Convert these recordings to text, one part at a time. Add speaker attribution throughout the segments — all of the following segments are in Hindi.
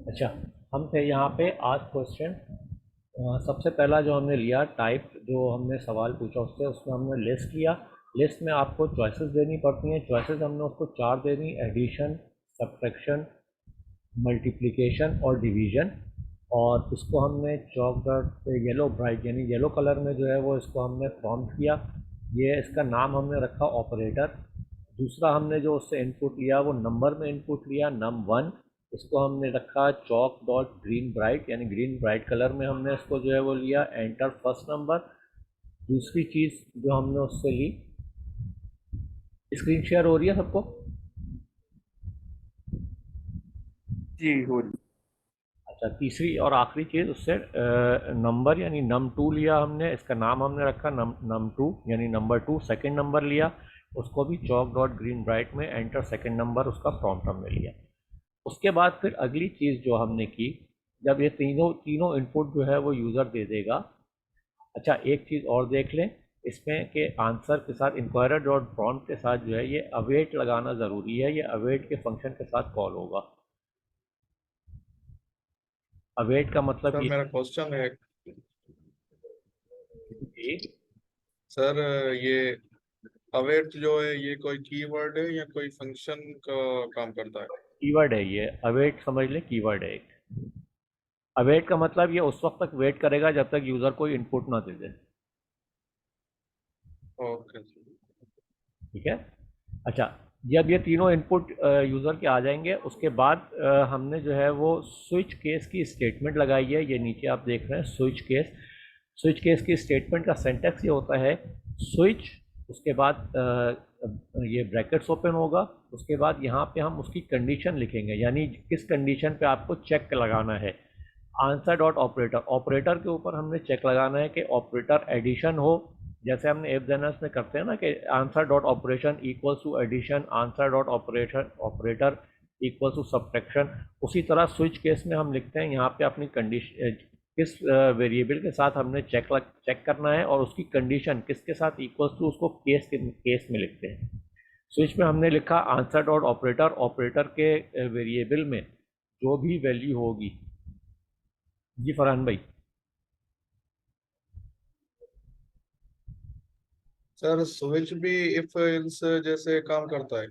Speaker 1: अच्छा, हम थे यहाँ पे आज क्वेश्चन। सबसे पहला जो हमने लिया टाइप, जो हमने सवाल पूछा उससे, उसमें हमने लिस्ट लिया। लिस्ट में आपको चॉइसेस देनी पड़ती हैं। चॉइसेस हमने उसको चार दे दी: एडिशन, सब्ट्रैक्शन, मल्टीप्लिकेशन और डिवीजन। और इसको हमने चॉक डॉट पे येलो ब्राइट यानी येलो कलर में जो है वो इसको हमने प्रॉम्प्ट किया। ये इसका नाम हमने रखा ऑपरेटर। दूसरा हमने जो उससे इनपुट लिया वो नंबर में इनपुट लिया, num1। इसको हमने रखा चॉक डॉट ग्रीन ब्राइट यानी ग्रीन ब्राइट कलर में हमने इसको जो है वो लिया, एंटर फर्स्ट नंबर। दूसरी चीज़ जो हमने उससे ली, स्क्रीन शेयर हो रही है सबको?
Speaker 2: जी हो रही।
Speaker 1: अच्छा, तीसरी और आखिरी चीज़ उससे नंबर यानी num2 लिया हमने। इसका नाम हमने रखा num2 यानी नंबर 2। सेकंड नंबर लिया, उसको भी चॉक डॉट ग्रीन ब्राइट में एंटर सेकंड नंबर उसका प्रॉम्प्ट हमने लिया। उसके बाद फिर अगली चीज़ जो हमने की, जब ये तीनों तीनों इनपुट जो है वो यूज़र दे देगा। अच्छा, एक चीज़ और देख लें इसमें कि आंसर के साथ इंक्वायरर डॉट प्रॉम्प्ट के साथ जो है ये अवेट लगाना ज़रूरी है। ये अवेट के फंक्शन के साथ कॉल होगा। अवेट का मतलब
Speaker 2: सर
Speaker 1: ये
Speaker 2: मेरा क्वेश्चन है।
Speaker 1: कि
Speaker 2: सर ये अवेट जो है ये कोई कीवर्ड है या कोई फंक्शन का काम करता है?
Speaker 1: कीवर्ड है। ये अवेट समझ लें, कीवर्ड है एक। अवेट का मतलब ये उस वक्त तक वेट करेगा जब तक यूज़र कोई इनपुट ना दे दे।
Speaker 2: ओके।
Speaker 1: ठीक है। अच्छा, जब ये तीनों इनपुट यूज़र के आ जाएंगे उसके बाद हमने जो है वो स्विच केस की स्टेटमेंट लगाई है। ये नीचे आप देख रहे हैं स्विच केस। स्विच केस की स्टेटमेंट का सिंटैक्स ये होता है: स्विच, उसके बाद ये ब्रैकेट्स ओपन होगा, उसके बाद यहाँ पे हम उसकी कंडीशन लिखेंगे यानी किस कंडीशन पे आपको चेक लगाना है। आंसर डॉट ऑपरेटर, ऑपरेटर के ऊपर हमने चेक लगाना है कि ऑपरेटर एडिशन हो। जैसे हमने एफ जेनर्स में करते हैं ना कि answer dot operation equals to addition, answer dot operation operator equals to subtraction. उसी तरह स्विच केस में हम लिखते हैं यहाँ पे अपनी कंडीशन किस वेरिएबल के साथ हमने चेक करना है और उसकी कंडीशन किसके साथ इक्वल्स टू, उसको केस में लिखते हैं। स्विच में हमने लिखा आंसर डॉट ऑपरेटर, ऑपरेटर के वेरिएबल में जो भी वैल्यू होगी। जी फरहान भाई।
Speaker 2: सर स्विच भी इफ एल्स जैसे काम करता है?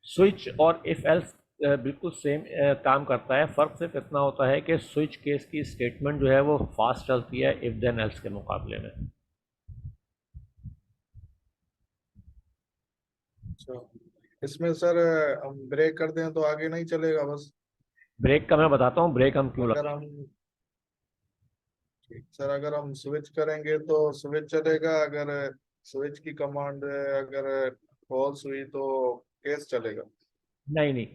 Speaker 1: स्विच और इफ एल्स बिल्कुल सेम काम करता है। फ़र्क सिर्फ इतना होता है कि स्विच केस की स्टेटमेंट जो है वो फास्ट चलती है इफ देन एल्स के मुकाबले में।
Speaker 2: अच्छा, इसमें सर हम ब्रेक कर दें तो आगे नहीं चलेगा बस?
Speaker 1: ब्रेक का मैं बताता हूँ ब्रेक हम क्यों
Speaker 2: अगर
Speaker 1: लगाते
Speaker 2: हम सर अगर हम स्विच करेंगे तो स्विच चलेगा, अगर स्विच की कमांड अगर फॉल्स हुई तो केस चलेगा?
Speaker 1: हैं। नहीं नहीं,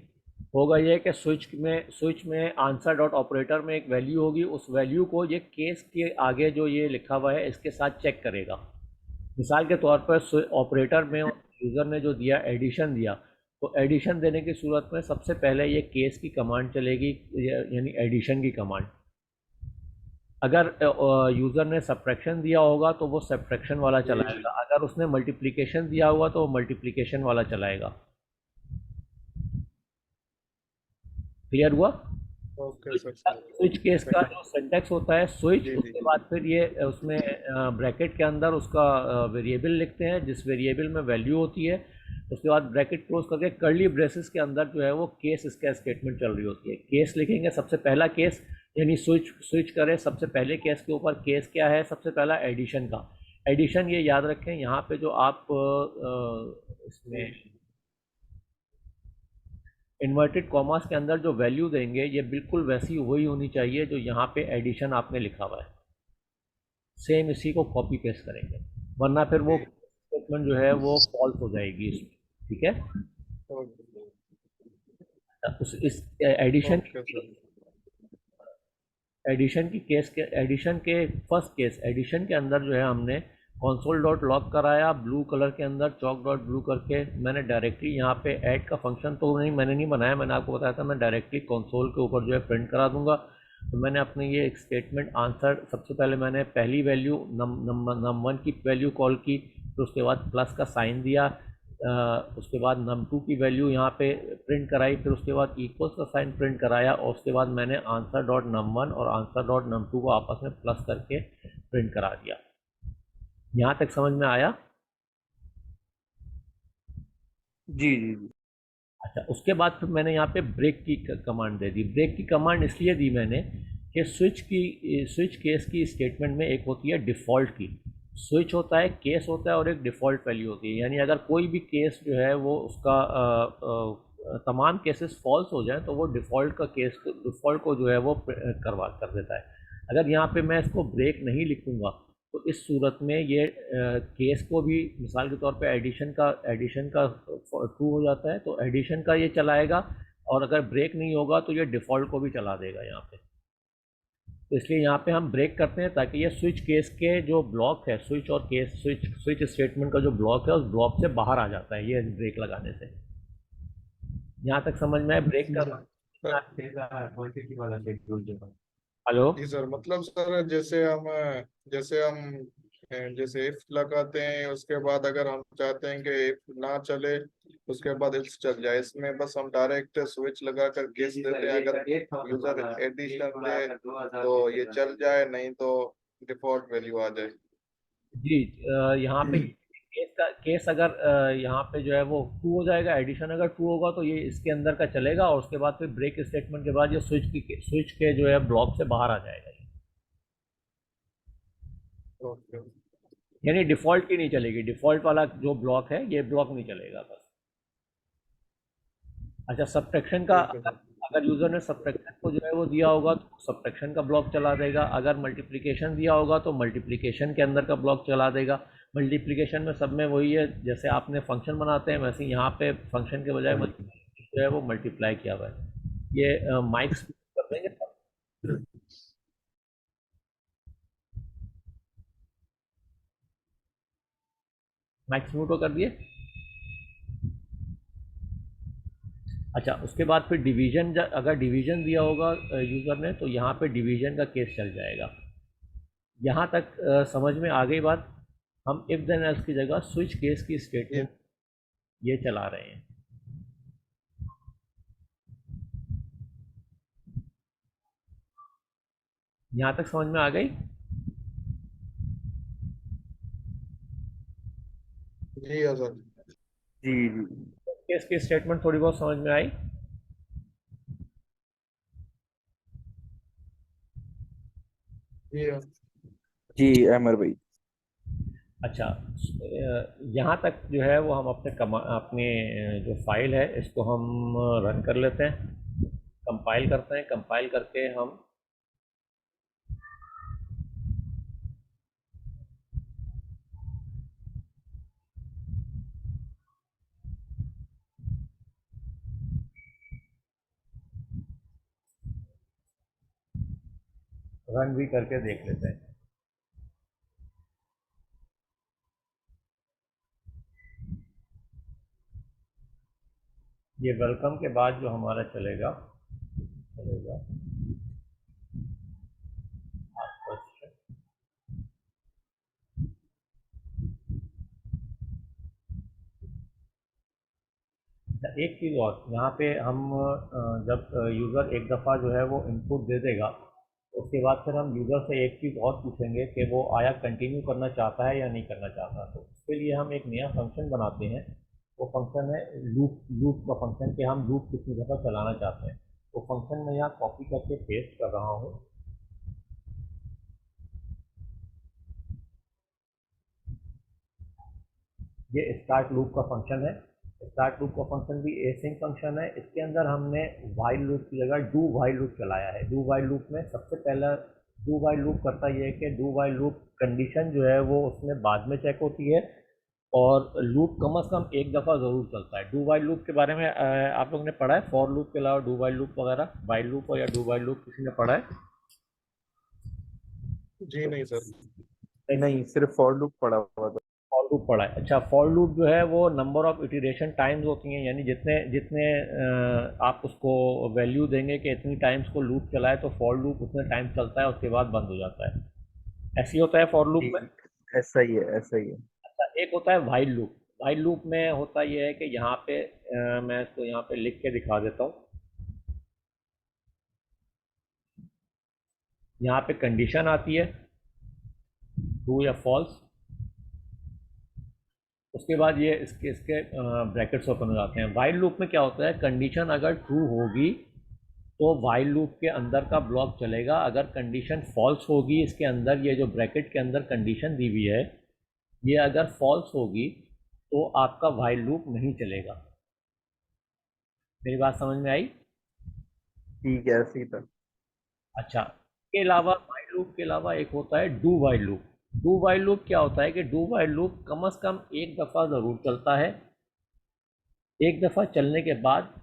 Speaker 1: होगा ये कि स्विच में आंसर डॉट ऑपरेटर में एक वैल्यू होगी। उस वैल्यू को ये केस के आगे जो ये लिखा हुआ है इसके साथ चेक करेगा। मिसाल के तौर पर ऑपरेटर में यूज़र ने जो दिया एडिशन दिया, तो एडिशन देने की सूरत में सबसे पहले ये केस की कमांड चलेगी, यानी एडिशन की कमांड। अगर यूज़र ने सब्ट्रैक्शन दिया होगा तो वो सब्ट्रैक्शन वाला
Speaker 2: जी जी।
Speaker 1: चलाएगा। अगर उसने मल्टीप्लिकेशन दिया होगा तो वो मल्टीप्लिकेशन वाला चलाएगा। क्लियर हुआ?
Speaker 2: ओके
Speaker 1: स्विच
Speaker 2: सर
Speaker 1: का
Speaker 2: सर।
Speaker 1: स्विच केस का जो सिंटैक्स होता है स्विच,
Speaker 2: जी जी
Speaker 1: उसके
Speaker 2: जी।
Speaker 1: बाद फिर ये उसमें ब्रैकेट के अंदर उसका वेरिएबल लिखते हैं जिस वेरिएबल में वैल्यू होती है। उसके बाद ब्रैकेट क्लोज करके कर्ली ब्रेसेस के अंदर जो है वो केस इसका स्टेटमेंट चल रही होती है। केस लिखेंगे, सबसे पहला केस यानी स्विच स्विच करें, सबसे पहले केस के ऊपर केस क्या है? सबसे पहला एडिशन का। एडिशन ये याद रखें, यहाँ पे जो आप इसमें
Speaker 2: जी
Speaker 1: इन्वर्टेड कॉमास के अंदर जो वैल्यू देंगे ये बिल्कुल वैसी वही होनी चाहिए जो यहाँ पे एडिशन आपने लिखा हुआ है। सेम इसी को कॉपी पेस्ट करेंगे, वरना फिर वो
Speaker 2: जी।
Speaker 1: स्टेटमेंट जो है वो फॉल्स हो जाएगी इसमें। ठीक है।
Speaker 2: ओके।
Speaker 1: उस इस एडिशन
Speaker 2: ओके सर।
Speaker 1: एडिशन की केस के एडिशन के फर्स्ट केस एडिशन के अंदर जो है हमने console डॉट लॉग कराया ब्लू कलर के अंदर, चॉक डॉट ब्लू करके। मैंने डायरेक्टली यहाँ पे ऐड का फंक्शन तो मैंने नहीं बनाया। मैंने आपको बताया था मैं डायरेक्टली कंसोल के ऊपर जो है प्रिंट करा दूंगा। तो मैंने अपने ये एक स्टेटमेंट आंसर, सबसे पहले मैंने पहली वैल्यू नम वन की वैल्यू कॉल की, फिर उसके बाद प्लस का साइन दिया, उसके बाद num2 की वैल्यू यहाँ पे प्रिंट कराई, फिर उसके बाद इक्वल्स का साइन प्रिंट कराया, और उसके बाद मैंने आंसर डॉट num1 और आंसर डॉट num2 को आपस में प्लस करके प्रिंट करा दिया। यहाँ तक समझ में आया?
Speaker 3: जी जी जी।
Speaker 1: अच्छा, उसके बाद फिर मैंने यहाँ पे ब्रेक की कमांड दे दी। ब्रेक की कमांड इसलिए दी मैंने कि स्विच केस की स्टेटमेंट में एक होती है डिफ़ॉल्ट की, स्विच होता है, केस होता है, और एक डिफ़ॉल्ट वैल्यू होती है। यानी अगर कोई भी केस जो है वो उसका तमाम केसेस फॉल्स हो जाए तो वो डिफ़ॉल्ट को जो है वो करवा कर देता है। अगर यहाँ पे मैं इसको ब्रेक नहीं लिखूँगा तो इस सूरत में ये केस को भी, मिसाल के तौर पे एडिशन का ट्रू हो जाता है तो एडिशन का ये चलाएगा, और अगर ब्रेक नहीं होगा तो ये डिफ़ॉल्ट को भी चला देगा यहाँ पे। तो इसलिए यहाँ पे हम ब्रेक करते हैं ताकि ये स्विच केस के जो ब्लॉक है, स्विच और केस स्विच स्टेटमेंट का जो ब्लॉक है उस ब्लॉक से बाहर आ जाता है ये ब्रेक लगाने से। यहाँ तक समझ में आया ब्रेक का? हेलो।
Speaker 2: जी सर, मतलब सर जैसे हम जैसे इफ लगाते हैं, उसके बाद अगर हम चाहते हैं कि इफ ना चले उसके बाद इफ चल जाए, इसमें बस हम डायरेक्ट स्विच लगा कर केस देते हैं। अगर यूजर एडिशन दे तो ये चल जाए, नहीं तो डिफॉल्ट वैल्यू आ जाए।
Speaker 1: जी, यहाँ पे केस अगर यहाँ पे जो है वो ट्रू हो जाएगा, एडिशन अगर ट्रू होगा तो ये इसके अंदर का चलेगा, और उसके बाद फिर ब्रेक स्टेटमेंट के बाद ये स्विच के जो है ब्लॉक से बाहर आ जाएगा।
Speaker 2: ओके।
Speaker 1: यानी डिफ़ॉल्ट की नहीं चलेगी, डिफ़ॉल्ट वाला जो ब्लॉक है ये ब्लॉक नहीं चलेगा बस। अच्छा, सब्ट्रैक्शन का,
Speaker 2: ठीक है सर।
Speaker 1: अगर यूज़र ने सब्ट्रैक्शन को जो है वो दिया होगा तो सब्ट्रैक्शन का ब्लॉक चला देगा, अगर मल्टीप्लिकेशन दिया होगा तो मल्टीप्लिकेशन के अंदर का ब्लॉक चला देगा। मल्टीप्लिकेशन में सब में वही है, जैसे आपने फंक्शन बनाते हैं वैसे ही यहाँ पे फंक्शन के बजाय जो है वो मल्टीप्लाई किया हुआ है। ये माइक्स कर देंगे। माइक्स म्यूट कर दिए। अच्छा, उसके बाद फिर डिवीजन, अगर डिवीजन दिया होगा यूज़र ने तो यहाँ पे डिवीजन का केस चल जाएगा। यहाँ तक समझ में आ गई बात? हम इफ देन एल्स की जगह स्विच केस की
Speaker 2: ये
Speaker 1: स्टेटमेंट ये चला रहे हैं। यहाँ तक समझ में आ गई?
Speaker 2: जी हाँ सर।
Speaker 3: जी जी
Speaker 1: केस की स्टेटमेंट थोड़ी बहुत समझ में आई?
Speaker 2: जी हाँ।
Speaker 3: जी अमर भाई।
Speaker 1: अच्छा, यहाँ तक जो है वो हम अपने जो फाइल है इसको हम रन कर लेते हैं, कंपाइल करते हैं। कंपाइल करके हम रन भी करके देख लेते हैं। ये वेलकम के बाद जो हमारा चलेगा चलेगा आपका एक चीज़ और, यहाँ पे हम जब यूज़र एक दफ़ा जो है वो इनपुट दे देगा तो उसके बाद फिर हम यूज़र से एक चीज़ और पूछेंगे कि वो आया कंटिन्यू करना चाहता है या नहीं करना चाहता। तो उसके लिए हम एक नया फंक्शन बनाते हैं। वो फंक्शन है लूप का फंक्शन, कि हम लूप कितनी दफ़ा चलाना चाहते हैं। वो फंक्शन मैं यहाँ कॉपी करके पेस्ट कर रहा हूँ। ये स्टार्ट लूप का फंक्शन है। स्टार्ट लूप का फंक्शन भी एसिंक फंक्शन है। इसके अंदर हमने वाइल लूप की जगह डू वाइल लूप चलाया है। डू वाइल लूप में सबसे पहला डू वाइल लूप करता ये है कि डू वाइल लूप कंडीशन जो है वो उसमें बाद में चेक होती है, और लूप कम से कम एक दफ़ा ज़रूर चलता है। डू वाइल लूप के बारे में आप लोग ने पढ़ा है? फॉर लूप के अलावा डू वाइल लूप वगैरह, वाइल लूप या डू वाइल लूप किसी ने पढ़ा है?
Speaker 2: जी नहीं सर।
Speaker 3: नहीं, सिर्फ फॉर लूप पड़ा हुआ था।
Speaker 1: फॉर लूप पढ़ा है। अच्छा, फॉर लूप जो है वो नंबर ऑफ इटरेशन टाइम्स होती हैं, यानी जितने जितने आप उसको वैल्यू देंगे कि इतनी टाइम्स को लूप चलाए तो फॉर लूप उतने टाइम चलता है, उसके बाद बंद हो जाता है। ऐसे ही होता है फॉर लूप
Speaker 3: जी
Speaker 1: में।
Speaker 3: ऐसा ही है, ऐसा ही है।
Speaker 1: अच्छा, एक होता है वाइल लूप। वाइल लूप में होता यह है कि यहाँ पे मैं इसको यहाँ पे लिख के दिखा देता हूँ। यहाँ पे कंडीशन आती है ट्रू या फॉल्स, उसके बाद ये इसके इसके ब्रैकेट्स ओपन हो जाते हैं। वाइल लूप में क्या होता है, कंडीशन अगर ट्रू होगी तो वाइल लूप के अंदर का ब्लॉक चलेगा, अगर कंडीशन फॉल्स होगी, इसके अंदर ये जो ब्रैकेट के अंदर कंडीशन दी हुई है ये अगर फॉल्स होगी तो आपका वाइल लूप नहीं चलेगा। मेरी बात समझ में आई?
Speaker 3: ठीक है, ऐसे ही था।
Speaker 1: अच्छा, के अलावा वाइल लूप के अलावा एक होता है do while loop. Do while loop क्या होता है कि डू वाइल लूप कम से कम एक दफ़ा ज़रूर चलता है। एक दफ़ा चलने के बाद,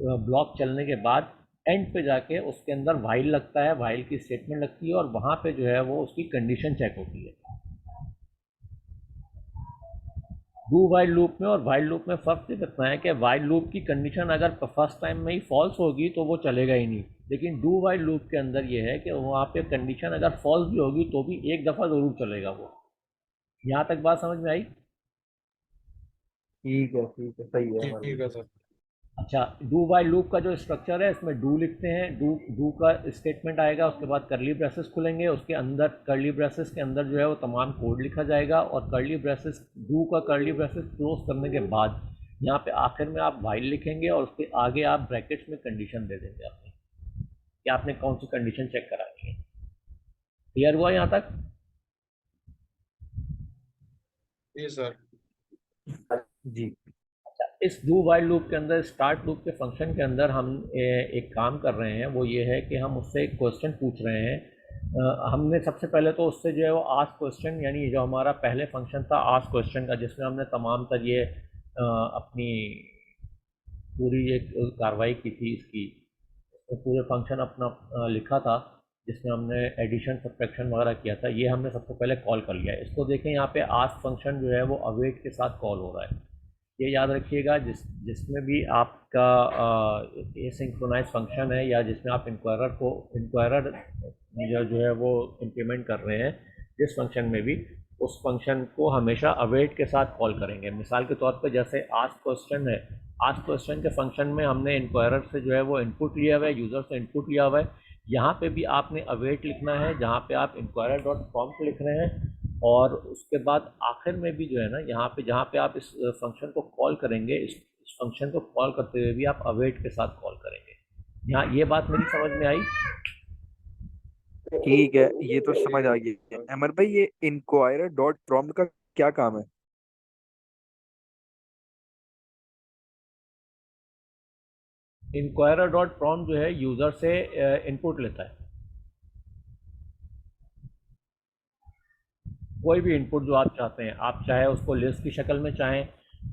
Speaker 1: ब्लॉक चलने के बाद एंड पे जाके उसके अंदर वाइल लगता है, वाइल की स्टेटमेंट लगती है और वहाँ पे जो है वो उसकी कंडीशन चेक होती है। डू वाइल लूप में और वाइल लूप में फ़र्क ये इतना है कि वाइल लूप की कंडीशन अगर फर्स्ट टाइम में ही फॉल्स होगी तो वो चलेगा ही नहीं, लेकिन डू वाइल लूप के अंदर ये है कि वहाँ पे कंडीशन अगर फॉल्स भी होगी तो भी एक दफ़ा ज़रूर चलेगा वो। यहाँ तक बात समझ में आई?
Speaker 3: ठीक है, सही है अमर
Speaker 2: ठीक
Speaker 3: भाई।
Speaker 2: है सर।
Speaker 1: अच्छा, डू वाइल लूप का जो स्ट्रक्चर है इसमें डू लिखते हैं, डू डू का स्टेटमेंट आएगा, उसके बाद करली ब्रेसेस खुलेंगे, उसके अंदर करली ब्रेसेस के अंदर जो है वो तमाम कोड लिखा जाएगा और करली ब्रेसेस, डू का करली ब्रेसेस क्लोज करने के बाद यहाँ पे आखिर में आप वाइल लिखेंगे और उसके आगे आप ब्रैकेट्स में कंडीशन दे देंगे अपनी कि आपने कौन सी कंडीशन चेक करानी है। क्लियर हुआ यहाँ तक?
Speaker 2: जी सर।
Speaker 3: जी
Speaker 1: इस डू वाइल लूप के अंदर, स्टार्ट लूप के फंक्शन के अंदर हम एक काम कर रहे हैं, वो ये है कि हम उससे एक क्वेश्चन पूछ रहे हैं। हमने सबसे पहले तो उससे जो है वो आस्क क्वेश्चन, यानी जो हमारा पहले फंक्शन था आस्क क्वेश्चन का, जिसमें हमने तमाम तर ये अपनी पूरी एक कार्रवाई की थी इसकी, उसमें पूरे फंक्शन अपना लिखा था जिसमें हमने एडिशन सब्ट्रैक्शन वगैरह किया था, ये हमने सबसे पहले कॉल कर लिया है। इसको देखें, यहाँ पे आस्क फंक्शन जो है वो अवेट के साथ कॉल हो रहा है। ये याद रखिएगा, जिसमें भी आपका एसिंक्रोनाइज फंक्शन है या जिसमें आप इंक्वायरर जो है वो इम्प्लीमेंट कर रहे हैं जिस फंक्शन में भी, उस फंक्शन को हमेशा अवेट के साथ कॉल करेंगे। मिसाल के तौर पे जैसे आस्क क्वेश्चन है, आस्क क्वेश्चन के फंक्शन में हमने इंक्वायरर से जो है वो इनपुट लिया हुआ है, यूज़र से इनपुट लिया हुआ है। यहाँ पे भी आपने अवेट लिखना है जहाँ पे आप इंक्वायरर डॉट प्रॉम्प्ट लिख रहे हैं, और उसके बाद आखिर में भी जो है ना, यहाँ पे जहाँ पे आप इस फंक्शन को कॉल करेंगे, इस फंक्शन को कॉल करते हुए भी आप अवेट के साथ कॉल करेंगे। यहाँ ये बात मेरी समझ में आई?
Speaker 3: ठीक है, ये तो समझ आ गई। अमर भाई, ये इंक्वायरर डॉट प्रॉम्प्ट का क्या काम है?
Speaker 1: इंक्वायरर डॉट प्रॉम्प्ट जो है यूज़र से इनपुट लेता है, कोई भी इनपुट जो आप चाहते हैं। आप चाहे उसको लिस्ट की शक्ल में चाहें,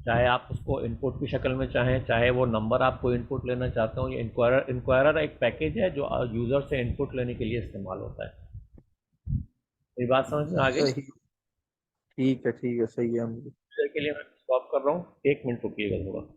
Speaker 1: चाहे आप उसको इनपुट की शक्ल में चाहें, चाहे वो नंबर आपको इनपुट लेना चाहते हो। ये इंक्वायरर एक पैकेज है जो यूज़र से इनपुट लेने के लिए इस्तेमाल होता है। मेरी बात समझ में आ गई?
Speaker 3: सही। ठीक है, सही है अमर भाई।
Speaker 1: के लिए मैं स्टॉप कर रहा हूँ, 1 मिनट रुकिएगा थोड़ा।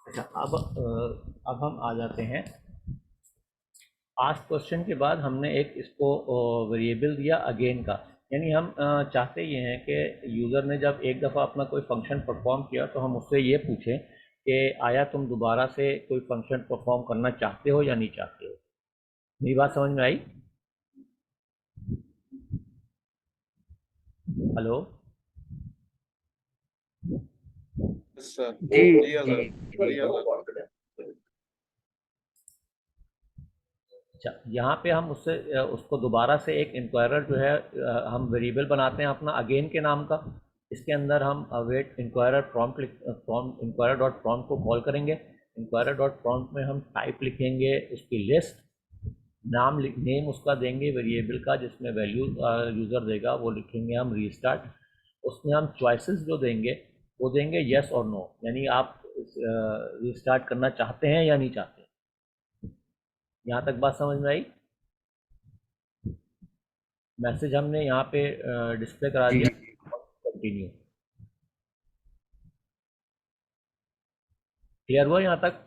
Speaker 1: अच्छा, अब हम आ जाते हैं आस्क क्वेश्चन के बाद। हमने एक इसको वेरिएबल दिया अगेन का, यानी हम चाहते ये हैं कि यूज़र ने जब एक दफ़ा अपना कोई फंक्शन परफॉर्म किया तो हम उससे ये पूछें कि आया तुम दोबारा से कोई फंक्शन परफॉर्म करना चाहते हो या नहीं चाहते हो। मेरी बात समझ में आई? हेलो।
Speaker 2: सर
Speaker 3: जी
Speaker 2: जी हाँ
Speaker 3: जी
Speaker 2: सर।
Speaker 3: जी
Speaker 2: जी हाँ सर।
Speaker 1: अच्छा, यहाँ पे हम उससे उसको दोबारा से एक इंक्वायरर जो है हम वेरिएबल बनाते हैं अपना अगेन के नाम का। इसके अंदर हम await inquirer prompt inquirer dot prompt को कॉल करेंगे। इंक्वायरर डॉट प्रॉम्प्ट में हम टाइप लिखेंगे उसकी लिस्ट, नेम उसका देंगे वेरिएबल का जिसमें वैल्यू यूज़र देगा, वो लिखेंगे हम रीस्टार्ट। उसमें हम चॉइसेस जो देंगे वो देंगे येस और नो, यानी आप रीस्टार्ट करना चाहते हैं या नहीं चाहते। यहाँ तक बात समझ में आई? मैसेज हमने यहाँ पे डिस्प्ले करा
Speaker 3: जी
Speaker 1: दिया।
Speaker 3: जी
Speaker 1: कंटिन्यू। क्लियर हुआ यहाँ तक?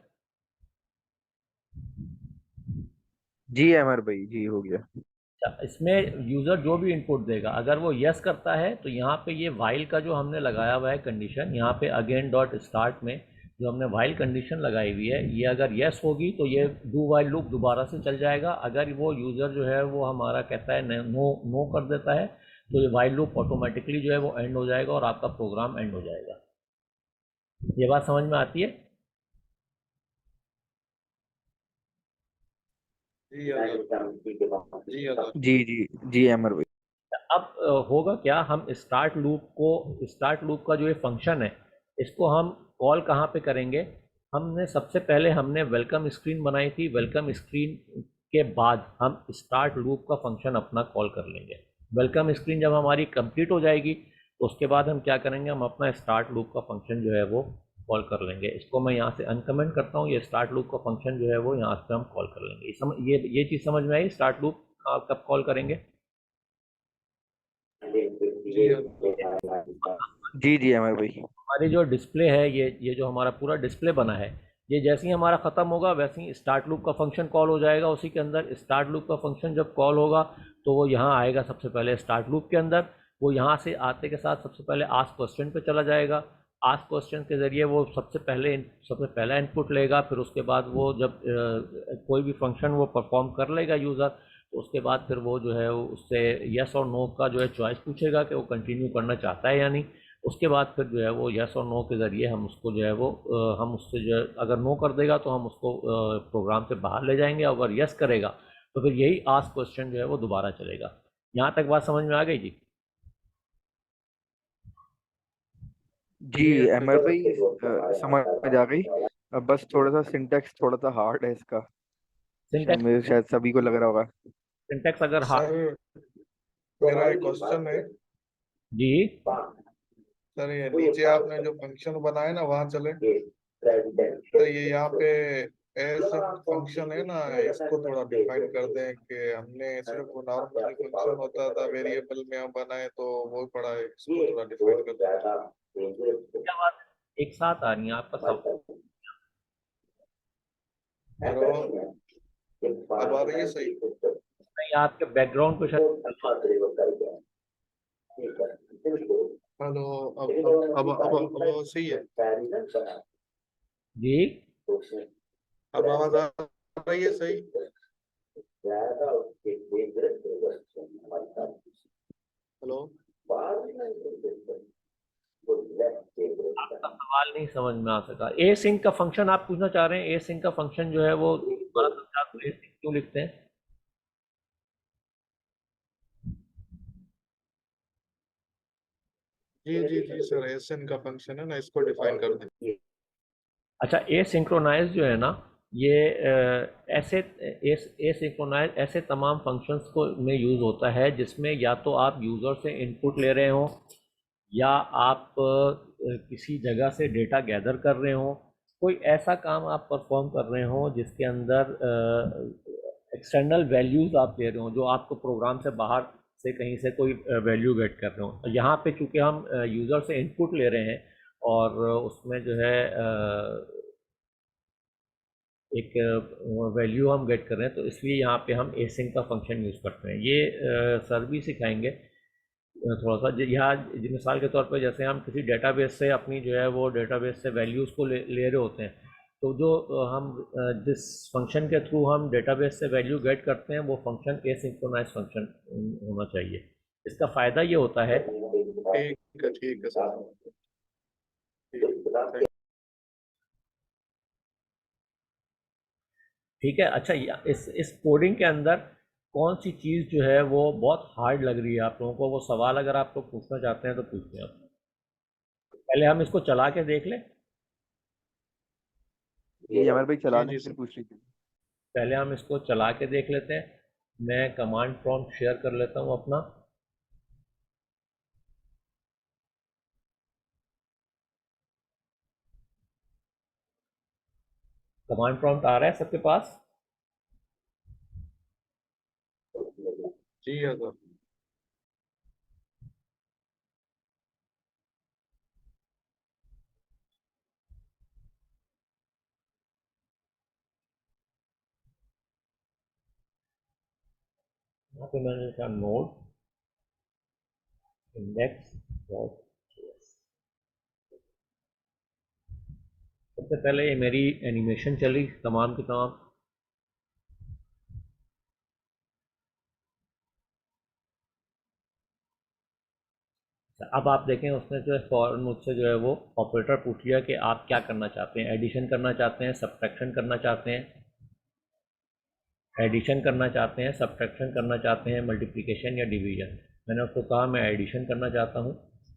Speaker 3: जी अमर भाई जी हो गया।
Speaker 1: अच्छा, इसमें यूज़र जो भी इनपुट देगा अगर वो यस करता है तो यहाँ पे ये वाइल का जो हमने लगाया हुआ है कंडीशन, यहाँ पे अगेन डॉट स्टार्ट में जो हमने वाइल कंडीशन लगाई हुई है, ये अगर यस होगी तो ये डू वाइल लूप दोबारा से चल जाएगा। अगर वो यूज़र जो है वो हमारा कहता है नो नो कर देता है तो ये वाइल लूप ऑटोमेटिकली जो है वो एंड हो जाएगा और आपका प्रोग्राम एंड हो जाएगा। ये बात समझ में आती है?
Speaker 2: जी हाँ सर। जी हाँ सर।
Speaker 3: जी जी जी अमर भाई।
Speaker 1: अब होगा क्या, हम स्टार्ट लूप का जो ये फंक्शन है इसको हम कॉल कहाँ पे करेंगे। हमने सबसे पहले हमने वेलकम स्क्रीन बनाई थी, वेलकम स्क्रीन के बाद हम स्टार्ट लूप का फंक्शन अपना कॉल कर लेंगे। वेलकम स्क्रीन जब हमारी कंप्लीट हो जाएगी तो उसके बाद हम क्या करेंगे, हम अपना स्टार्ट लूप का फंक्शन जो है वो कॉल कर लेंगे। इसको मैं यहाँ से अनकमेंट करता हूँ, ये स्टार्ट लूप का फंक्शन जो है वो यहाँ से हम कॉल कर लेंगे। ये चीज़ समझ में आई, स्टार्ट लूप कब कॉल करेंगे?
Speaker 2: जी हाँ सर।
Speaker 3: जी जी अमर भाई।
Speaker 1: हमारी जो डिस्प्ले है, ये जो हमारा पूरा डिस्प्ले बना है, ये जैसे ही हमारा ख़त्म होगा वैसे ही स्टार्ट लूप का फंक्शन कॉल हो जाएगा। उसी के अंदर स्टार्ट लूप का फंक्शन जब कॉल होगा तो वो यहाँ आएगा सबसे पहले स्टार्ट लूप के अंदर। वो यहाँ से आते के साथ सबसे पहले आस्क क्वेश्चन पे चला जाएगा। आस्क क्वेश्चन के ज़रिए वो सबसे पहला इनपुट लेगा। फिर उसके बाद वो जब कोई भी फंक्शन वो परफॉर्म कर लेगा यूज़र, तो उसके बाद फिर वो जो है वो उससे यस और नो का जो है चॉइस पूछेगा कि वो कंटिन्यू करना चाहता है या नहीं। उसके बाद फिर जो है वो यस और नो के ज़रिए हम उसको जो है वो हम उससे जो है, अगर नो कर देगा तो हम उसको प्रोग्राम से बाहर ले जाएंगे। अगर यस करेगा तो फिर यही आस्क क्वेश्चन जो है वो दोबारा चलेगा। यहाँ तक बात समझ में आ गई जी?
Speaker 3: जी
Speaker 2: जी हाँ
Speaker 3: अमर
Speaker 2: सर।
Speaker 3: भाई समझ आ गई। अब बस थोड़ा सा सिंटेक्स थोड़ा सा हार्ड है इसका।
Speaker 1: सिंटेक्स
Speaker 3: मेरे शायद सभी को लग रहा होगा।
Speaker 1: सिंटेक्स अगर
Speaker 2: सर मेरा एक क्वेश्चन है।
Speaker 1: जी।
Speaker 2: सर ये नीचे आपने जो फंक्शन बनाया ना वहाँ चले, तो ये यहाँ पे एज फंक्शन है ना, इसको थोड़ा डिफाइन कर दें कि हमने सिर्फ वो नॉर्मल फंक्शन होता था वेरिएबल में हम बनाए तो वो पड़ा है, इसको थोड़ा डिफाइन कर दें।
Speaker 1: क्या बात है? एक साथ आ रही है आपका सब।
Speaker 2: हेलो, अब आ रही है सही?
Speaker 1: नहीं, आपके बैकग्राउंड पे शायद।
Speaker 2: हेलो, अब सही है?
Speaker 1: जी।
Speaker 2: अब आवाज आ रही है सही? हेलो।
Speaker 1: आपका सवाल नहीं समझ में आ सका। ए सिंक का फंक्शन आप पूछना चाह रहे हैं? ए सिंक का फंक्शन जो है वो दोबारा समझा दो, ए सिंक क्यों लिखते हैं?
Speaker 2: जी सर, एसएन का फंक्शन है ना, इसको डिफाइन कर दें।
Speaker 1: अच्छा, ए सिंक्रोनाइज जो है ना, ये ऐसे ए सिंक्रोनाइज ऐसे तमाम फंक्शंस को में यूज़ होता है जिसमें या तो आप यूज़र से इनपुट ले रहे हो या आप किसी जगह से डेटा गैदर कर रहे हो। कोई ऐसा काम आप परफॉर्म कर रहे हो जिसके अंदर एक्सटर्नल वैल्यूज़ आप ले रहे हो, जो आपको प्रोग्राम से बाहर से कहीं से कोई वैल्यू गेट कर रहे हो। यहाँ पे चूंकि हम यूज़र से इनपुट ले रहे हैं और उसमें जो है एक वैल्यू हम गेट कर रहे हैं, तो इसलिए यहाँ पे हम एसिंक का फंक्शन यूज़ करते हैं। ये सर भी सिखाएंगे थोड़ा सा। यहाँ मिसाल के तौर पे जैसे हम किसी डेटाबेस से अपनी जो है वो डेटाबेस से वैल्यूज़ को ले रहे होते हैं, तो जो जिस फंक्शन के थ्रू हम डेटाबेस से वैल्यू गेट करते हैं वो फंक्शन एसिंक्रोनाइज फंक्शन होना चाहिए। इसका फायदा ये होता है।
Speaker 2: ठीक है सर। ठीक है।
Speaker 1: ठीक है। अच्छा, इस कोडिंग के अंदर कौन सी चीज़ जो है वो बहुत हार्ड लग रही है आप लोगों को? वो सवाल अगर आप लोग पूछना चाहते हैं तो पूछते हैं आप। पहले हम इसको चला के देख लें।
Speaker 3: जी अमर भाई चला
Speaker 2: जी
Speaker 3: लें
Speaker 2: जी
Speaker 3: फिर
Speaker 2: सर।
Speaker 3: पूछ लीजिए।
Speaker 1: पहले हम इसको चला के देख लेते हैं। मैं कमांड प्रॉम्प्ट शेयर कर लेता हूँ अपना। कमांड प्रॉम्प्ट आ रहा है सबके पास?
Speaker 2: जी हाँ सर।
Speaker 1: यहाँ पे मैंने लिखा नोड इंडेक्स डॉट। सबसे पहले ये मेरी एनिमेशन चली तमाम की तमाम। अब आप देखें उसने जो है फौरन मुझसे जो है वो ऑपरेटर पूछ लिया कि आप क्या करना चाहते हैं, एडिशन करना चाहते हैं, सब्ट्रैक्शन करना चाहते हैं, एडिशन करना चाहते हैं, सब्ट्रैक्शन करना चाहते हैं, मल्टीप्लिकेशन या डिवीजन। मैंने उसको कहा मैं एडिशन करना चाहता हूँ।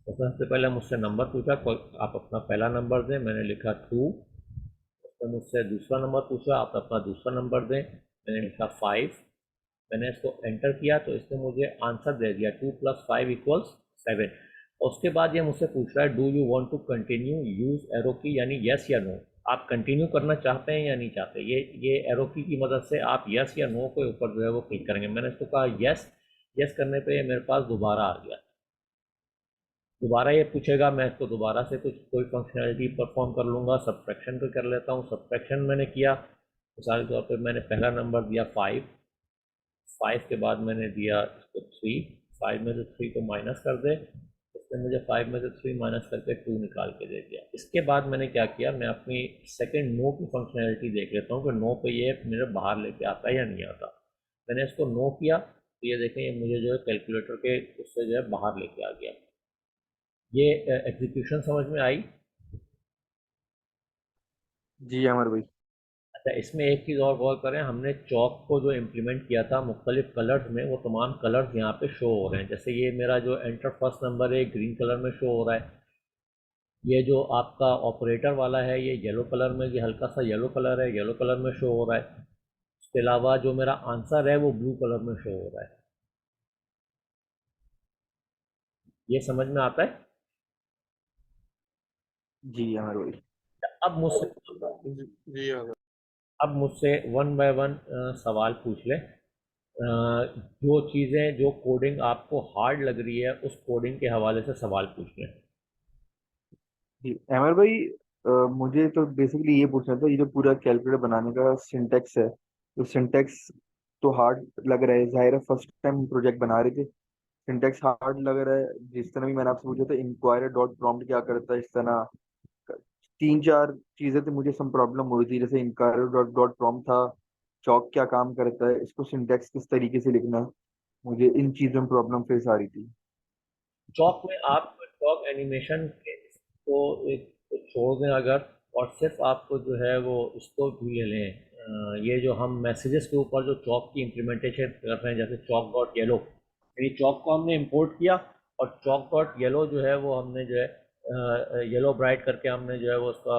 Speaker 1: उसने सबसे पहले मुझसे नंबर पूछा, आप अपना पहला नंबर दें। मैंने लिखा 2। उसने मुझसे दूसरा नंबर पूछा, आप अपना दूसरा नंबर दें। मैंने लिखा 5। मैंने इसको एंटर किया तो इसने मुझे आंसर दे दिया 2 + 5 = 7। और उसके बाद ये मुझसे पूछ रहा है do you want to continue use arrow key, यानी यस या नो। आप कंटिन्यू करना चाहते हैं या नहीं चाहते। ये एरो की मदद से आप यस या नो के ऊपर जो है वो क्लिक करेंगे। मैंने इसको कहा यस। यस करने पे ये मेरे पास दोबारा आ गया। दोबारा ये पूछेगा, मैं इसको दोबारा से कुछ कोई फंक्शनैलिटी परफॉर्म कर लूँगा। सब्ट्रैक्शन पे कर लेता हूँ। सब्ट्रैक्शन मैंने किया। मिसाल के तौर पे मैंने पहला नंबर दिया 5। 5 के बाद मैंने दिया इसको 3। 5 में से 3 को माइनस कर दे। इसने मुझे 5 में से 3 माइनस करके 2 निकाल के दे दिया। इसके बाद मैंने क्या किया, मैं अपनी सेकंड नो की फंक्शनैलिटी देख लेता हूँ कि नो पे ये मेरे बाहर लेके आता है या नहीं आता। मैंने इसको नो किया तो ये देखें, ये मुझे जो है कैलकुलेटर के उससे जो है बाहर लेके आ गया। ये एग्जीक्यूशन समझ में आई?
Speaker 3: जी अमर भाई।
Speaker 1: अच्छा, इसमें एक चीज़ और गौर करें, हमने चौक को जो इम्प्लीमेंट किया था मुख्तलिफ कलर्स में, वो तमाम कलर्स यहाँ पे शो हो रहे हैं। जैसे ये मेरा जो एंटर फर्स्ट नंबर है ग्रीन कलर में शो हो रहा है। ये जो आपका ऑपरेटर वाला है ये येलो कलर में, ये हल्का सा येलो कलर है, येलो कलर में शो हो रहा है। इसके अलावा जो मेरा आंसर है वो ब्लू कलर में शो हो रहा है। ये समझ में आता है?
Speaker 3: जी अमर भाई।
Speaker 1: अब मुझसे
Speaker 2: जी हाँ सर।
Speaker 1: अब मुझसे वन बाय वन सवाल पूछ ले। जो चीज़ें, जो कोडिंग आपको हार्ड लग रही है उस कोडिंग के हवाले से सवाल पूछ लें।
Speaker 3: जी अमर भाई, मुझे तो बेसिकली ये पूछना था, ये जो पूरा कैलकुलेटर बनाने का सिंटेक्स है, तो सिंटेक्स तो हार्ड लग रहा है, जाहिर है फर्स्ट टाइम प्रोजेक्ट बना रहे थे। सिंटेक्स हार्ड लग रहा है। जिस तरह भी मैंने आपसे पूछा था इंक्वायरर डॉट प्रॉम्प्ट क्या करता है, इस तरह तीन चार चीजें तो मुझे सम प्रॉब्लम हुई थी। जैसे इंक्वायरर डॉट डॉट प्रॉम्प्ट था, चौक क्या काम करता है, इसको सिंटेक्स किस तरीके से लिखना है, मुझे इन चीजों में प्रॉब्लम फेस आ रही थी।
Speaker 1: चॉक में आप चॉक एनिमेशन को एक को छोड़ दें अगर, और सिर्फ आपको जो है वो इसको भी ले लें। ये जो हम मैसेजेस के ऊपर जो चॉक की इम्प्लीमेंटेशन कर रहे हैं, जैसे चॉक डॉट येलो, यानी चॉक को हमने इंपोर्ट किया और चॉक डॉट येलो जो है वो हमने जो है येलो ब्राइट करके हमने जो है वो उसका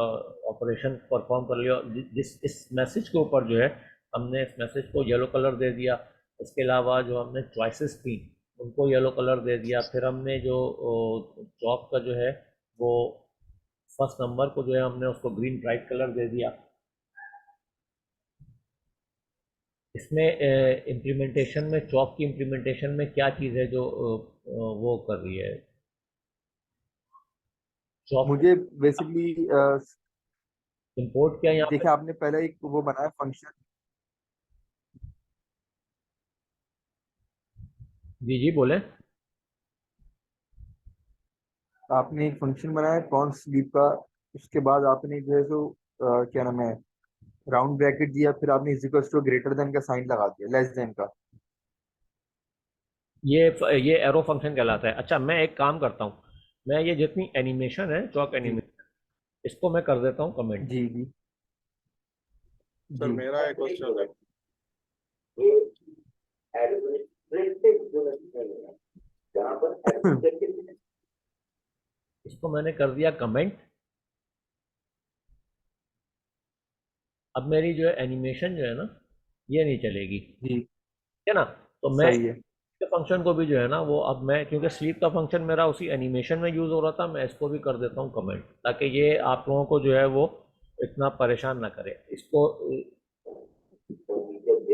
Speaker 1: ऑपरेशन परफॉर्म कर लिया। जिस इस मैसेज के ऊपर जो है हमने इस मैसेज को येलो कलर दे दिया। इसके अलावा जो हमने चॉइसेस थी उनको येलो कलर दे दिया। फिर हमने जो जॉब का जो है वो फर्स्ट नंबर को जो है हमने उसको ग्रीन ब्राइट कलर दे दिया। इसमें इम्प्लीमेंटेशन में, चॉक की इम्प्लीमेंटेशन में क्या चीज़ है जो वो कर रही है चॉक को
Speaker 3: मुझे बेसिकली
Speaker 1: इंपोर्ट किया यहाँ पे?
Speaker 3: देखिए आपने पहले एक वो बनाया फंक्शन,
Speaker 1: जी जी बोले।
Speaker 3: आपने एक फंक्शन बनाया कौन स्लीप का, उसके बाद आपने जो है सो क्या नाम है, राउंड ब्रैकेट दिया, फिर आपने is equal to greater than का साइन लगा दिया, लेस देन का।
Speaker 1: ये एरो फंक्शन कहलाता है। अच्छा, मैं एक काम करता हूँ, मैं ये जितनी एनिमेशन है, चौक
Speaker 3: जी
Speaker 1: एनिमेशन, इसको मैं कर देता हूँ कमेंट।
Speaker 3: जी जी
Speaker 2: सर
Speaker 3: जी।
Speaker 2: मेरा एक क्वेश्चन है।
Speaker 1: इसको मैंने कर दिया कमेंट। अब मेरी जो है एनिमेशन जो है ना, ये नहीं चलेगी, ठीक
Speaker 3: जी
Speaker 1: है ना। तो मैं
Speaker 3: सही है।
Speaker 1: फंक्शन को भी जो है ना वो, अब मैं क्योंकि स्लीप का फंक्शन मेरा उसी एनिमेशन में यूज़ हो रहा था, मैं इसको भी कर देता हूँ कमेंट, ताकि ये आप लोगों को जो है वो इतना परेशान ना करे इसको।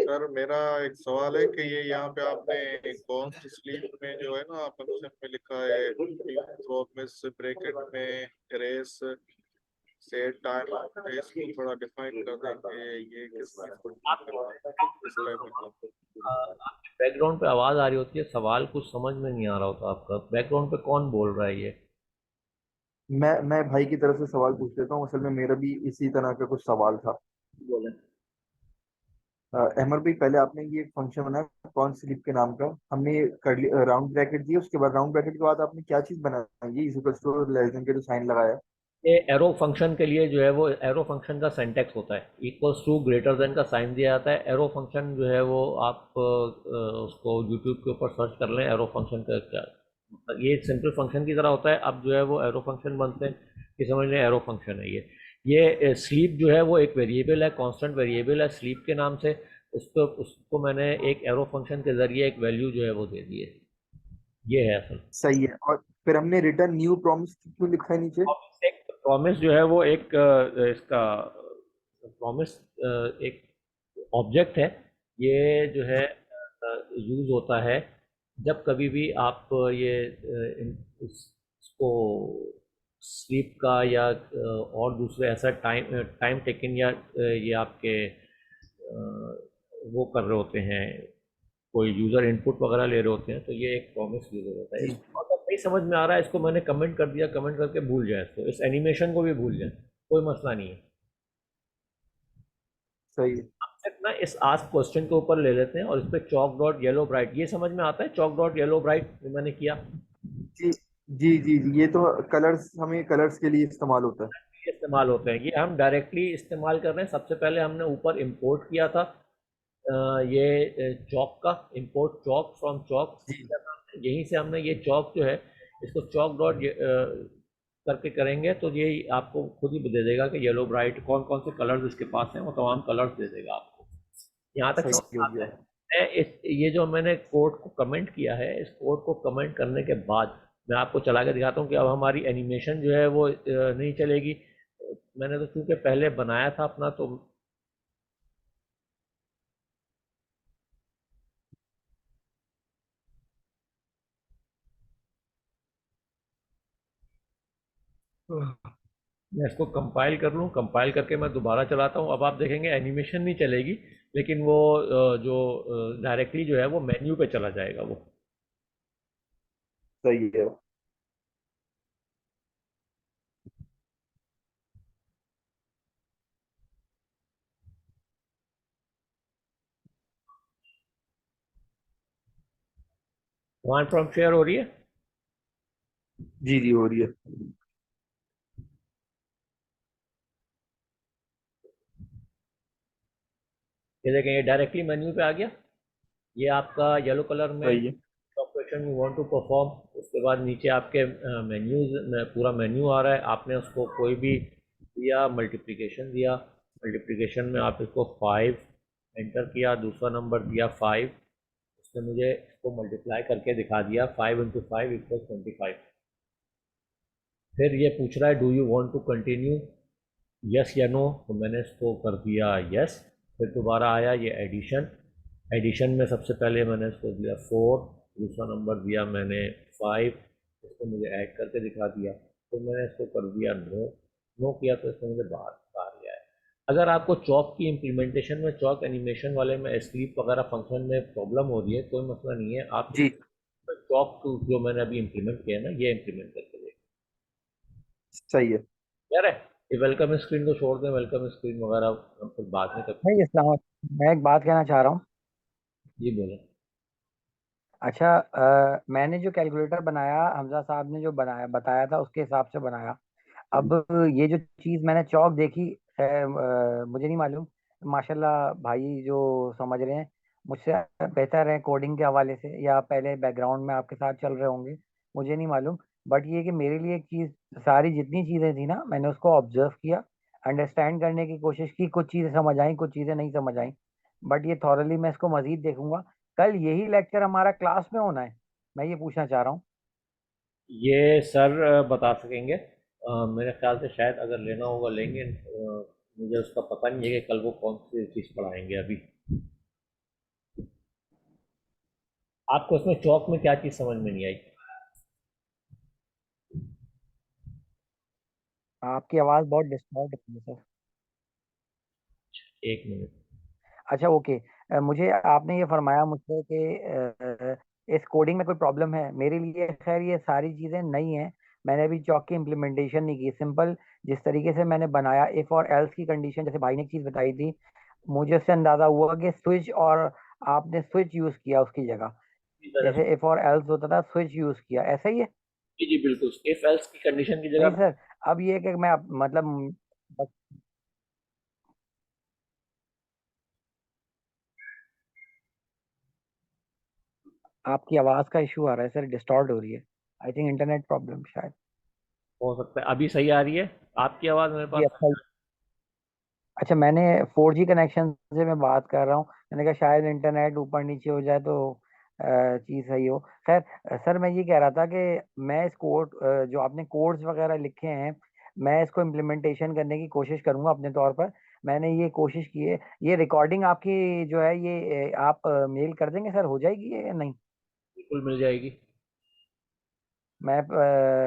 Speaker 2: सर मेरा एक सवाल है कि ये यहाँ पे आपने कौन सी स्लीप में जो है ना फंक्शन में लिखा है, प्रोमिस ब्रैकेट में रेस सेट टाइम, इसको थोड़ा डिफाइन कर दें कि ये किस चीज़ को डिफाइन करता है, किस टाइप में।
Speaker 1: आपके बैकग्राउंड पे आवाज़ आ रही होती है, सवाल कुछ समझ में नहीं आ रहा होता आपका, बैकग्राउंड पे कौन बोल रहा है ये?
Speaker 3: मैं भाई की तरफ से सवाल पूछ लेता हूँ, असल में मेरा भी इसी तरह का कुछ सवाल था।
Speaker 1: बोले।
Speaker 3: अहमद भाई, पहले आपने ये फंक्शन बनाया कौन स्लिप के नाम का, हमने कर लिया राउंड ब्रैकेट दिया, उसके बाद राउंड ब्रैकेट के बाद आपने क्या चीज बनाई, ये is equal to less than के जो साइन लगाया।
Speaker 1: ये एरो फंक्शन के लिए जो है वो, एरो फंक्शन का सिंटैक्स होता है, इक्वल्स टू ग्रेटर देन का साइन दिया जाता है। एरो फंक्शन जो है वो आप उसको यूट्यूब के ऊपर सर्च कर लें, एरो फंक्शन का क्या, ये सिंपल फंक्शन की तरह होता है। अब जो है वो एरो फंक्शन बनते हैं, ये समझ लें एरो फंक्शन है ये स्लीप जो है वो एक वेरिएबल है, कांस्टेंट वेरिएबल है स्लीप के नाम से। उसको मैंने एक एरो फंक्शन के जरिए एक वैल्यू जो है वो दे दी है। ये है असल।
Speaker 3: सही है। और फिर हमने रिटर्न न्यू प्रॉमिस क्यों लिखा है नीचे?
Speaker 1: एक प्रॉमिस जो है वो एक इसका प्रॉमिस एक ऑब्जेक्ट है। ये जो है यूज होता है जब कभी भी आप इसको स्लीप का या और दूसरे ऐसा टाइम टाइम टेकिंग या ये आपके वो कर रहे होते हैं, कोई यूज़र इनपुट वगैरह ले रहे होते हैं, तो ये एक प्रॉमिस यूज़र होता है।
Speaker 3: जी
Speaker 1: इसको अगर नहीं समझ में आ रहा है, इसको मैंने कमेंट कर दिया, कमेंट करके भूल जाए इसको, इस एनिमेशन को भी भूल जाए, कोई मसला नहीं है।
Speaker 3: सही है।
Speaker 1: अब तक ना इस आस्क क्वेश्चन के ऊपर ले लेते हैं और इस पर चॉक डॉट येलो ब्राइट, ये समझ में आता है चॉक डॉट येलो ब्राइट जो मैंने किया,
Speaker 3: जी जी, ये तो कलर्स, हमें कलर्स के लिए इस्तेमाल होता है।
Speaker 1: ये इस्तेमाल होते हैं, ये हम डायरेक्टली इस्तेमाल कर रहे हैं। सबसे पहले हमने ऊपर इंपोर्ट किया था ये चौक का, इंपोर्ट चौक फ्रॉम चौक,
Speaker 3: जी
Speaker 1: यहीं से हमने ये चौक जो है इसको चौक डॉट करके करेंगे तो ये आपको खुद ही दे देगा कि येलो ब्राइट कौन कौन से कलर्स इसके पास हैं, वो तमाम कलर्स दे देगा आपको। यहाँ तक
Speaker 3: सही
Speaker 1: समझ में
Speaker 3: हो
Speaker 1: आता
Speaker 3: गया।
Speaker 1: है। मैं इस ये जो मैंने कोड को कमेंट किया है, इस कोड को कमेंट करने के बाद मैं आपको चला के दिखाता हूँ कि अब हमारी एनिमेशन जो है वो नहीं चलेगी। मैंने तो चूंकि पहले बनाया था अपना, तो मैं इसको कंपाइल कर लूँ, कंपाइल करके मैं दोबारा चलाता हूँ। अब आप देखेंगे एनिमेशन नहीं चलेगी, लेकिन वो जो डायरेक्टली जो है वो मेन्यू पे चला जाएगा वो।
Speaker 3: सही है।
Speaker 1: 1 फ्रॉम शेयर हो रही है।
Speaker 3: जी जी हो रही है।
Speaker 1: ये देखें, ये डायरेक्टली मेन्यू पे आ गया। ये आपका येलो कलर में
Speaker 3: सही है।
Speaker 1: Operation you want to perform, उसके बाद नीचे आपके मेन्यूज में पूरा मेन्यू आ रहा है। आपने उसको कोई भी दिया, मल्टीप्लिकेशन दिया, मल्टीप्लिकेशन में आप इसको 5 एंटर किया, दूसरा नंबर दिया 5, उसने मुझे इसको मल्टीप्लाई करके दिखा दिया, 5 × 5 = 25। फिर ये पूछ रहा है do you want to continue, yes या नो, तो मैंने इसको कर दिया यस। फिर दोबारा आया ये एडिशन, एडिशन में सबसे पहले मैंने इसको दिया 4, दूसरा नंबर दिया मैंने 5, इसको मुझे ऐड करके दिखा दिया। फिर मैंने इसको कर दिया नो, नो किया तो इसको मुझे बाहर बाहर गया है। अगर आपको चौक की इम्प्लीमेंटेशन में, चौक एनिमेशन वाले में स्लीप वगैरह फंक्शन में प्रॉब्लम हो रही है, कोई मसला नहीं है, आप
Speaker 3: जी
Speaker 1: चौक जो मैंने अभी इम्प्लीमेंट किया है ना, ये इम्प्लीमेंट करके देखिए।
Speaker 3: सही है।
Speaker 1: यार है, ये वेलकम स्क्रीन को छोड़ दें, वेलकम स्क्रीन वगैरह हम फिर बाद में करते
Speaker 4: भाई इस्लाम, मैं एक बात कहना चाह रहा हूँ।
Speaker 1: हैं। जी बोलें।
Speaker 4: अच्छा, मैंने जो कैलकुलेटर बनाया, हमजा साहब ने जो बनाया बताया था उसके हिसाब से बनाया। अब ये जो चीज मैंने चौक देखी है, मुझे नहीं मालूम। माशाल्लाह भाई जो समझ रहे हैं मुझसे बेहतर है कोडिंग के हवाले से, या पहले बैकग्राउंड में आपके साथ चल रहे होंगे, मुझे नहीं मालूम। बट ये कि मेरे लिए एक चीज, सारी जितनी चीजें थी ना मैंने उसको ऑब्जर्व किया, अंडरस्टैंड करने की कोशिश की, कुछ चीजें समझ आई कुछ चीजें नहीं समझ आई। बट ये थॉरली मैं इसको मजीद देखूंगा। कल यही लेक्चर हमारा क्लास में होना है, मैं ये पूछना चाह रहा हूँ।
Speaker 1: ये सर बता सकेंगे। मेरे ख्याल से शायद अगर लेना होगा लेंगे। मुझे उसका पता नहीं है कि कल वो कौन सी चीज़ पढ़ाएंगे अभी। आपको उसमें चौक में क्या चीज़ समझ में नहीं आई?
Speaker 4: आपकी आवाज़ बहुत डिस्टर्ब है सर।
Speaker 1: एक मिनट।
Speaker 4: अच्छा, ओके। मुझे आपने ये फरमाया मुझसे कि इस कोडिंग में कोई प्रॉब्लम है मेरे लिए। खैर ये सारी चीज़ें नई हैं, मैंने अभी चौक की इम्प्लीमेंटेशन नहीं की। सिंपल जिस तरीके से मैंने बनाया, इफ़ और एल्स की कंडीशन, जैसे भाई ने एक चीज़ बताई थी, मुझे उससे अंदाज़ा हुआ कि स्विच, और आपने स्विच यूज़ किया उसकी जगह।
Speaker 1: जी सर।
Speaker 4: जैसे इफ़ और एल्स होता था, स्विच यूज़ किया, ऐसा ही है।
Speaker 1: जी जी बिल्कुल, इफ एल्स की कंडीशन की
Speaker 4: नहीं
Speaker 1: जगह।
Speaker 4: सर, अब ये कि मैं मतलब आपकी आवाज़ का इशू आ रहा है सर, डिस्टॉर्ट हो रही है। आई थिंक इंटरनेट प्रॉब्लम शायद।
Speaker 1: हो सकता है अभी सही आ रही है आपकी आवाज़ मेरे
Speaker 4: जी
Speaker 1: पास।
Speaker 4: अच्छा। अच्छा, मैंने 4G कनेक्शन से मैं बात कर रहा हूँ, मैंने कहा शायद इंटरनेट ऊपर नीचे हो जाए तो चीज़ सही हो। खैर सर मैं ये कह रहा था कि मैं इस कोड, जो आपने कोड्स वगैरह लिखे हैं, मैं इसको इम्प्लीमेंटेशन करने की कोशिश करूंगा अपने तौर पर। मैंने ये कोशिश की है, ये रिकॉर्डिंग आपकी जो है ये आप मेल कर देंगे सर, हो जाएगी ये या नहीं?
Speaker 1: बिल्कुल मिल जाएगी।
Speaker 4: मैं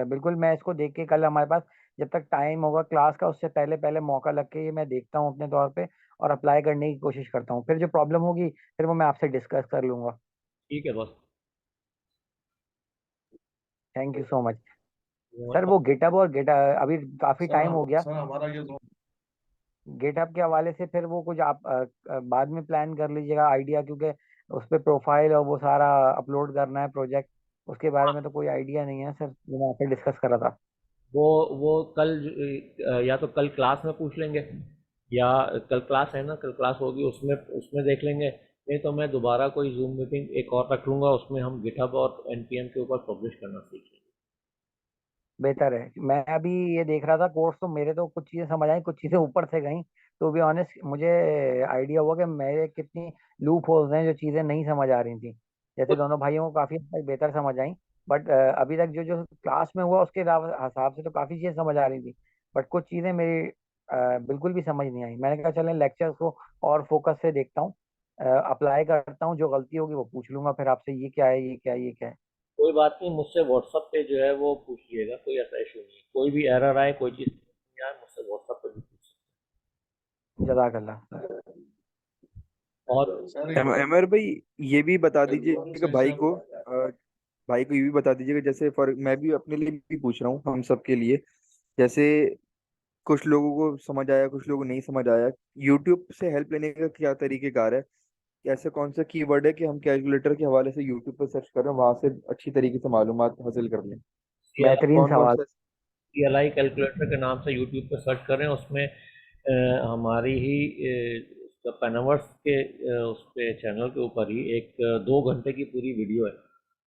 Speaker 4: बिल्कुल, मैं इसको देख के कल हमारे पास जब तक टाइम होगा क्लास का, उससे पहले पहले मौका लग के ये मैं देखता हूँ अपने तौर पे, और अप्लाई करने की कोशिश करता हूँ। फिर जो प्रॉब्लम होगी फिर वो मैं आपसे डिस्कस कर लूंगा।
Speaker 1: ठीक है boss.
Speaker 4: Thank you so much. Sir
Speaker 1: welcome.
Speaker 4: वो गिटहब और गिट अभी काफ़ी टाइम हो गया,
Speaker 2: सर हमारा ये
Speaker 4: गिटहब के हवाले से फिर वो कुछ आप बाद में प्लान कर लीजिएगा आइडिया, क्योंकि उस पर प्रोफाइल और वो सारा अपलोड करना है प्रोजेक्ट, उसके बारे में तो कोई आइडिया नहीं है सर, जो मैं आपसे डिस्कस कर रहा था।
Speaker 1: वो वो कल या तो कल क्लास में पूछ लेंगे, या कल क्लास है ना, कल क्लास होगी उसमें उसमें देख लेंगे। नहीं तो मैं दोबारा कोई जूम मीटिंग एक और रख लूँगा, उसमें हम गिटहब और एनपीएम के ऊपर पब्लिश करना सीख लेंगे।
Speaker 4: बेहतर है। मैं अभी ये देख रहा था कोर्स, तो मेरे तो कुछ चीजें समझ आई, कुछ चीजें ऊपर से गई। तो बी ऑनेस्ट मुझे आइडिया हुआ कि मेरे कितनी लूप होल्स हैं जो चीजें नहीं समझ आ रही थी। जैसे
Speaker 1: कुछ
Speaker 4: दोनों भाइयों को काफी हद तक बेहतर समझ आई, बट अभी तक जो जो क्लास में हुआ उसके हिसाब से तो काफी चीजें समझ आ रही थी। बट कुछ चीजें मेरी बिल्कुल भी समझ नहीं आई। मैंने कहा चलें लेक्चर को और फोकस से देखता हूँ, अप्लाई करता हूँ, जो गलती होगी वो पूछ लूंगा फिर आपसे, ये क्या है ये क्या है ये क्या है।
Speaker 1: कोई बात नहीं, मुझसे व्हाट्सअप पे जो है वो पूछिएगा, कोई ऐसा इशू नहीं है। कोई भी एरर आए, कोई चीज़ नहीं आए, मुझसे व्हाट्सअप पे भी पूछ सकते
Speaker 4: जजाकल्ला सर।
Speaker 1: हैं। और
Speaker 2: सर
Speaker 3: अमर भाई, ये भी बता
Speaker 2: कौन
Speaker 3: दीजिएगा भाई
Speaker 2: सेशन
Speaker 3: को, भाई को ये भी बता दीजिएगा, जैसे फॉर मैं भी अपने लिए भी पूछ रहा हूँ, हम सब के लिए। जैसे कुछ लोगों को समझ आया, कुछ लोगों को नहीं समझ आया, यूट्यूब से हेल्प लेने का क्या तरीकेकार है? ऐसे कौन सा कीवर्ड है कि हम कैलकुलेटर के हवाले से यूट्यूब पर सर्च करें, वहां से अच्छी तरीके से मालूमात हासिल कर लें?
Speaker 4: बेहतरीन
Speaker 3: कौन कौन
Speaker 4: सवाल।
Speaker 3: सा?
Speaker 1: CLI कैलकुलेटर के नाम से यूट्यूब पे सर्च करें, उसमें हमारी ही पेनावर्स के उस पे चैनल के ऊपर ही एक 2 घंटे की पूरी वीडियो है।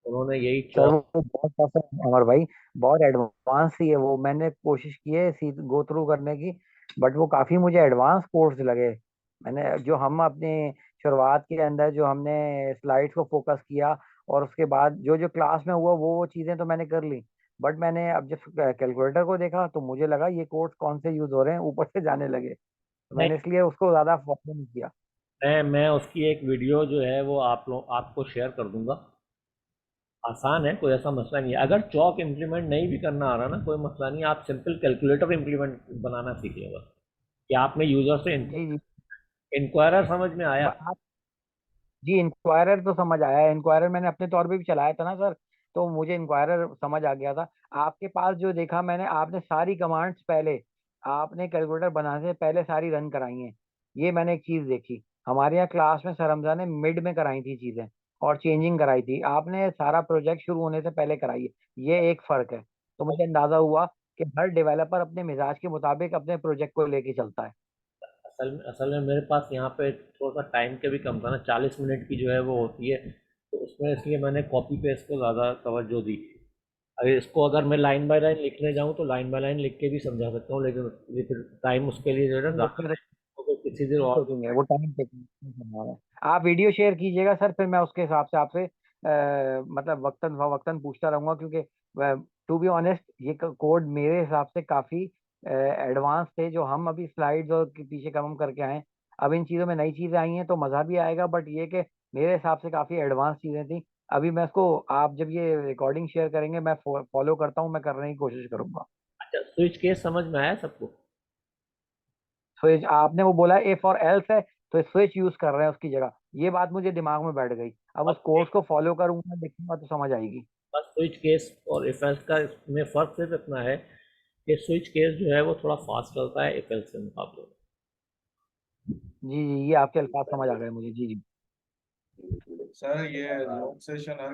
Speaker 1: उन्होंने यही
Speaker 4: सर
Speaker 1: चौक।
Speaker 4: वो बहुत टफ है अमर भाई, बहुत एडवांस ही है वो। मैंने कोशिश की है गो थ्रू करने की, बट वो काफी मुझे एडवांस कोर्स लगे। मैंने जो हम अपने शुरुआत के अंदर जो हमने स्लाइड्स को फोकस किया, और उसके बाद जो जो क्लास में हुआ वो चीजें तो मैंने कर ली। बट मैंने अब जब कैलकुलेटर को देखा तो मुझे लगा ये कोर्स कौन से यूज हो रहे हैं, ऊपर से जाने लगे, तो
Speaker 1: नहीं,
Speaker 4: मैंने इसलिए उसको ज्यादा फॉलो नहीं किया।
Speaker 1: मैं उसकी एक वीडियो जो है वो आप लोग आपको शेयर कर दूंगा। आसान है, कोई ऐसा मसला नहीं है। अगर चौक इम्प्लीमेंट नहीं भी करना आ रहा ना, कोई मसला नहीं, आप सिंपल कैलकुलेटर इम्प्लीमेंट बनाना सीख लें बस। कि आपने यूजर से
Speaker 4: जी जी।
Speaker 1: इंक्वायरर समझ में आया?
Speaker 4: आप जी, इंक्वायरर तो समझ आया। इंक्वायरर मैंने अपने तौर पे भी चलाया था ना सर, तो मुझे इंक्वायरर समझ आ गया था। आपके पास जो देखा मैंने, आपने सारी कमांड्स पहले, आपने कैलकुलेटर बनाने से पहले सारी रन कराई हैं। ये मैंने एक चीज देखी, हमारे यहाँ क्लास में सर हमजा ने मिड में कराई थी चीजें, और चेंजिंग कराई थी, आपने सारा प्रोजेक्ट शुरू होने से पहले कराई है। ये एक फर्क है। तो मुझे अंदाजा हुआ कि हर डेवलपर अपने मिजाज के मुताबिक अपने प्रोजेक्ट को लेके चलता है।
Speaker 1: असल में मेरे पास यहाँ पे थोड़ा सा टाइम के भी कम था ना, 40 मिनट की जो है वो होती है, तो उसमें इसलिए मैंने कॉपी पेस्ट को ज़्यादा तवज्जो दी। अगर इसको अगर मैं लाइन बाय लाइन लिखने जाऊँ तो लाइन बाय लाइन लिख के भी समझा सकता हूँ, लेकिन ये फिर टाइम उसके लिए जो है ना
Speaker 4: वो
Speaker 1: ज़्यादा
Speaker 4: फिर
Speaker 1: है, तो फिर किसी दिन और।
Speaker 4: टेकिंग है, वो टाइम टेकिंग है। आप वीडियो शेयर कीजिएगा सर, फिर मैं उसके हिसाब से आपसे मतलब वक्तन फवक्तन पूछता रहूंगा, क्योंकि टू बी ऑनेस्ट ये कोड मेरे हिसाब से काफी एडवांस थे, जो हम अभी स्लाइड्स और के पीछे कम करके आए हैं। अब इन चीजों में नई चीजें आई हैं तो मजा भी आएगा, बट ये कि मेरे हिसाब से काफी एडवांस चीजें थी। अभी मैं इसको, आप जब ये रिकॉर्डिंग शेयर करेंगे मैं फॉलो करता हूँ, मैं करने की कोशिश करूंगा।
Speaker 1: अच्छा, स्विच केस समझ में आया सबको?
Speaker 4: स्विच आपने वो बोला ए फॉर एल्स है, तो स्विच यूज कर रहे हैं उसकी जगह। ये बात मुझे दिमाग में बैठ गई। अब उस
Speaker 1: बस
Speaker 4: कोर्स
Speaker 1: एक,
Speaker 4: को फॉलो करूंगा, देखूंगा तो समझ आएगी।
Speaker 1: बस स्विच केस और इफ एल्स का इसमें फ़र्क सिर्फ इतना है कि स्विच केस जो है वो थोड़ा फास्ट चलता है इफ एल्स के मुकाबले में।
Speaker 4: जी जी, ये आपके अल्फाज समझ आ गए मुझे। जी जी।
Speaker 2: सर ये लॉन्ग सेशन हर